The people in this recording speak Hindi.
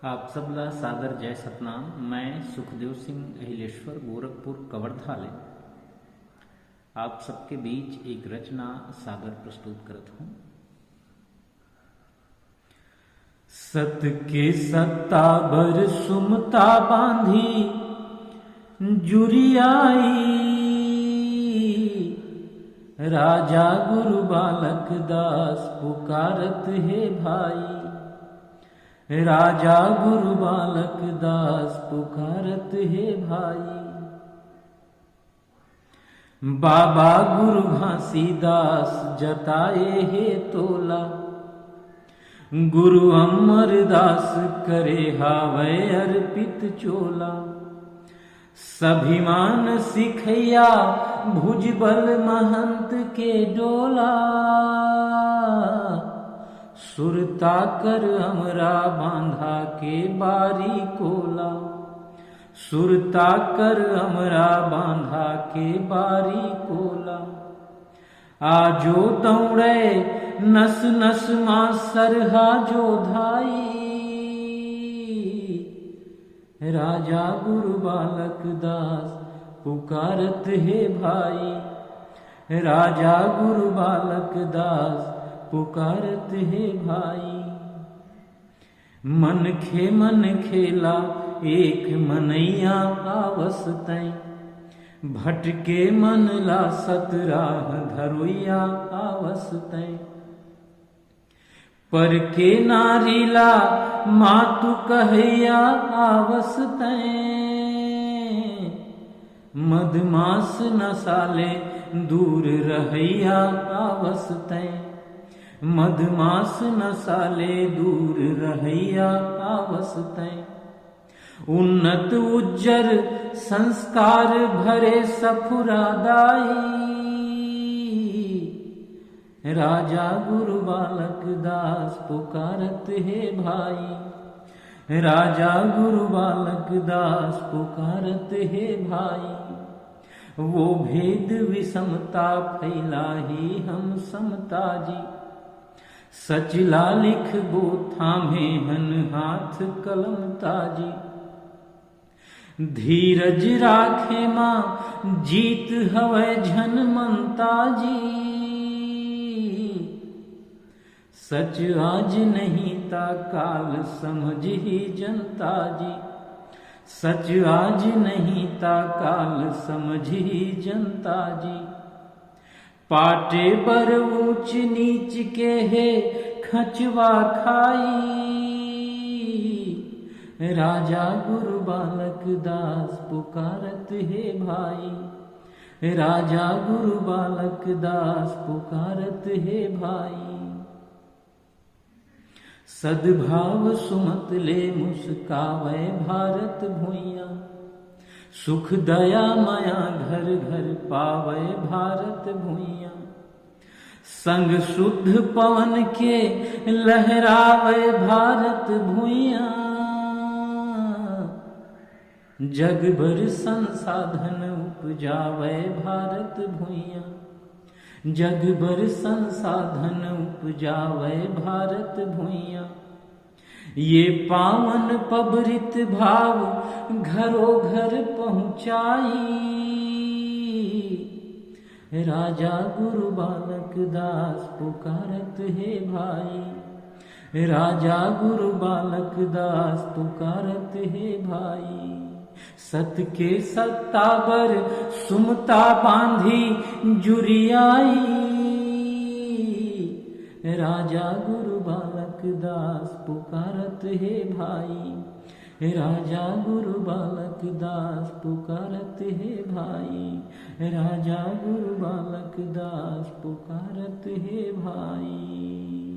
आप सबला सादर जय सतनाम। मैं सुखदेव सिंह अहिलेश्वर गोरखपुर कवर्धाले आप सबके बीच एक रचना सादर प्रस्तुत करत हूँ। सत के सत्ता भर सुमता बांधी जुरियाई, राजा गुरु बालक दास पुकारत है भाई। राजा गुरु बालक दास पुकारत है भाई। बाबा गुरु घासीदास जताए है तोला, गुरु अमरदास करे हावै अर्पित चोला। सभिमान सिखैया भुजबल महंत के डोला, सुरता कर हमरा बांधा के बारी कोला। सुरता कर हमरा बांधा के बारी कोला। आजो दौड़े नस नस मां सरहा जो धाई, राजा गुरु बालक दास पुकारत है भाई। राजा गुरु बालक दास पुकारत है भाई। मन खेला एक मनैया आवस तैं, भटके मन ला सतराह धरोइया आवस तैं। पर के नारीला मातु कहैया आवस तैं, मदमास नसाले दूर रहैया आवस तैं। मदमास नसाले दूर रहैया आवस तैं। उन्नत उज्जर संस्कार भरे सफुरादाई, राजा गुरु बालक दास पुकारत है भाई। राजा गुरु बालक दास पुकारत है भाई। वो भेद विषमता फैलाही हम समता जी, सचला लिख बो थामे हन हाथ कलम ताजी। धीरज राखे मां जीत हवै झन मनता जी, सच आज नहीं ता काल समझ ही जनता जी। सच आज नहीं ता काल समझ ही जनता जी। पाटे पर ऊंच नीच के है खचवा खाई, राजा गुरु बालक दास पुकारत है भाई। राजा गुरु बालक दास पुकारत है भाई। सद्भाव सुमत ले मुस्कावै भारत भुइया, सुख दया माया घर घर पावै भारत भुइया। संग शुद्ध पवन के लहरावै भारत भुइया, जग भर संसाधन उपजावै भारत भुइया। जग भर संसाधन उपजावै भारत भुइया। ये पावन पबरित भाव घरो घर पहुँचाई, राजा गुरु बालक दास पुकारत है भाई। राजा गुरु बालक दास पुकारत है भाई। सत के सत्तावर सुमता बांधी जुरियाई, राजा गुरु बालक दास पुकारत है भाई। राजा गुरु बालक दास पुकारत है भाई। राजा गुरु बालक दास पुकारत है भाई।